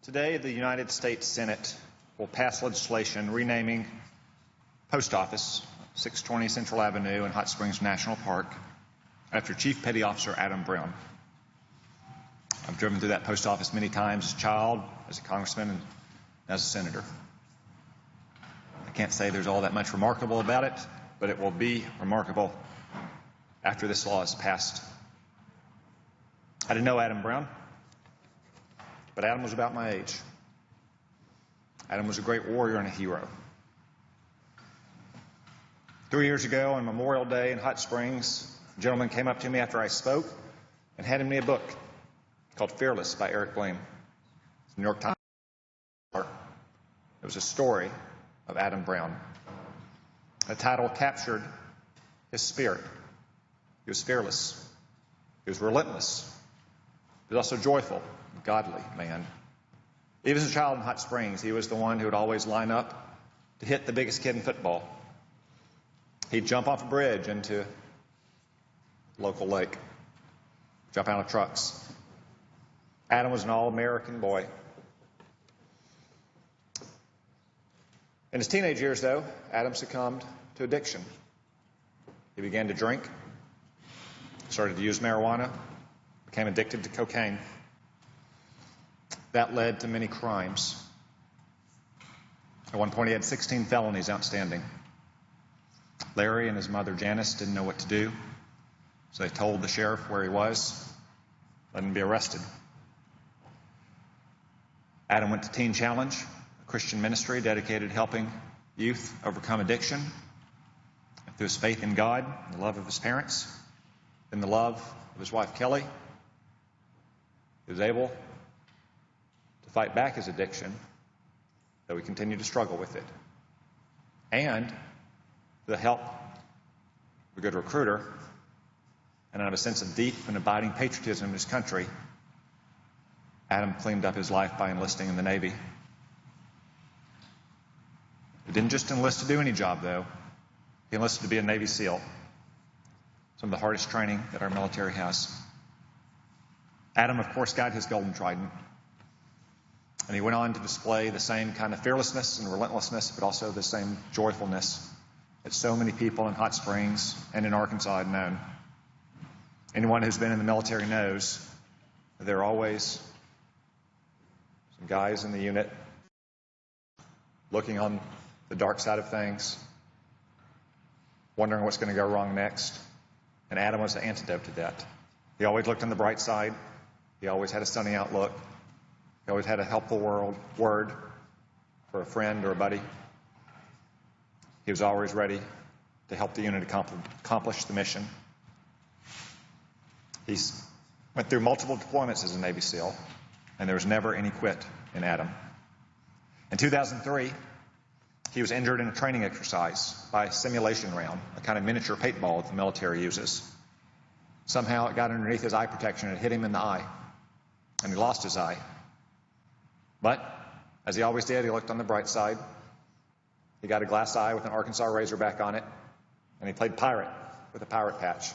Today, the United States Senate will pass legislation renaming Post Office, 620 Central Avenue in Hot Springs National Park, after Chief Petty Officer Adam Brown. I've driven through that post office many times as a child, as a congressman, and as a senator. I can't say there's all that much remarkable about it, but it will be remarkable after this law is passed. I didn't know Adam Brown, but Adam was about my age. Adam was a great warrior and a hero. 3 years ago on Memorial Day in Hot Springs, a gentleman came up to me after I spoke and handed me a book called Fearless by Eric Blame. It's the New York Times. It was a story of Adam Brown. The title captured his spirit. He was fearless. He was relentless. He was also joyful, godly man. Even as a child in Hot Springs, he was the one who would always line up to hit the biggest kid in football. He'd jump off a bridge into a local lake, jump out of trucks. Adam was an all-American boy. In his teenage years, though, Adam succumbed to addiction. He began to drink, started to use marijuana, became addicted to cocaine. That led to many crimes. At one point, he had 16 felonies outstanding. Larry and his mother, Janice, didn't know what to do, so they told the sheriff where he was, let him be arrested. Adam went to Teen Challenge, a Christian ministry dedicated to helping youth overcome addiction. Through his faith in God, the love of his parents, and the love of his wife, Kelly, he was able to fight back his addiction, though he continued to struggle with it. And with the help of a good recruiter and out of a sense of deep and abiding patriotism in his country, Adam cleaned up his life by enlisting in the Navy. He didn't just enlist to do any job, though. He enlisted to be a Navy SEAL, some of the hardest training that our military has. Adam, of course, got his Golden Trident, and he went on to display the same kind of fearlessness and relentlessness, but also the same joyfulness that so many people in Hot Springs and in Arkansas had known. Anyone who's been in the military knows that there are always some guys in the unit looking on the dark side of things, wondering what's going to go wrong next. And Adam was the antidote to that. He always looked on the bright side. He always had a sunny outlook. He always had a helpful word for a friend or a buddy. He was always ready to help the unit accomplish the mission. He went through multiple deployments as a Navy SEAL, and there was never any quit in Adam. In 2003, he was injured in a training exercise by a simulation round, a kind of miniature paintball that the military uses. Somehow it got underneath his eye protection and it hit him in the eye, and he lost his eye. But, as he always did, he looked on the bright side. He got a glass eye with an Arkansas Razorback on it, and he played pirate with a pirate patch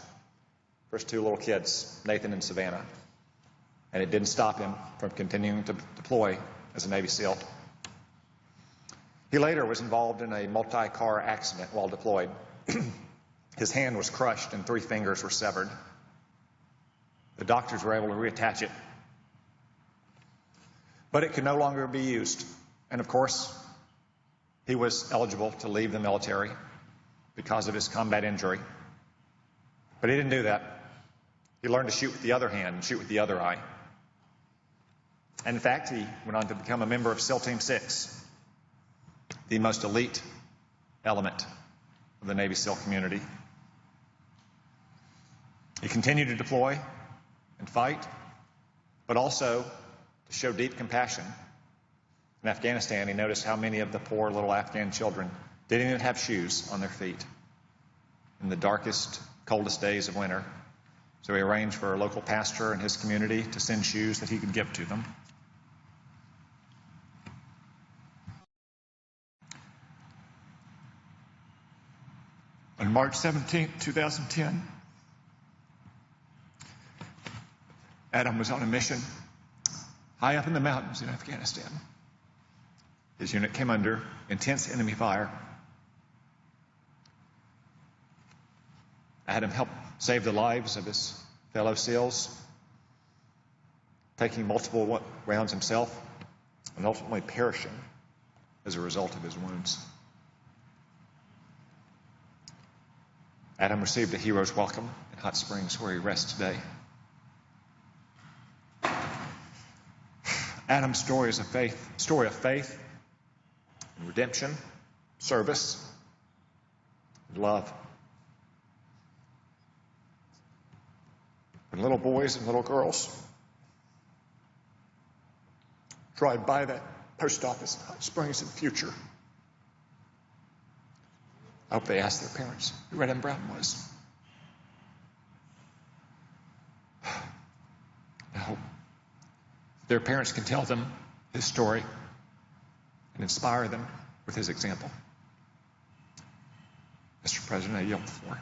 for his two little kids, Nathan and Savannah. And it didn't stop him from continuing to deploy as a Navy SEAL. He later was involved in a multi-car accident while deployed. His hand was crushed and 3 fingers were severed. The doctors were able to reattach it, but it could no longer be used. And of course, he was eligible to leave the military because of his combat injury. But he didn't do that. He learned to shoot with the other hand and shoot with the other eye. And in fact, he went on to become a member of SEAL Team 6, the most elite element of the Navy SEAL community. He continued to deploy and fight, but also to show deep compassion. In Afghanistan, he noticed how many of the poor little Afghan children didn't even have shoes on their feet in the darkest, coldest days of winter. So he arranged for a local pastor in his community to send shoes that he could give to them. On March 17, 2010, Adam was on a mission high up in the mountains in Afghanistan. His unit came under intense enemy fire. Adam helped save the lives of his fellow SEALs, taking multiple rounds himself and ultimately perishing as a result of his wounds. Adam received a hero's welcome in Hot Springs, where he rests today. Adam's story is a story of faith and redemption, service, and love. When little boys and little girls drive by that post office in Hot Springs in the future, I hope they ask their parents who Adam Brown was. I hope their parents can tell them his story and inspire them with his example. Mr. President, I yield the floor.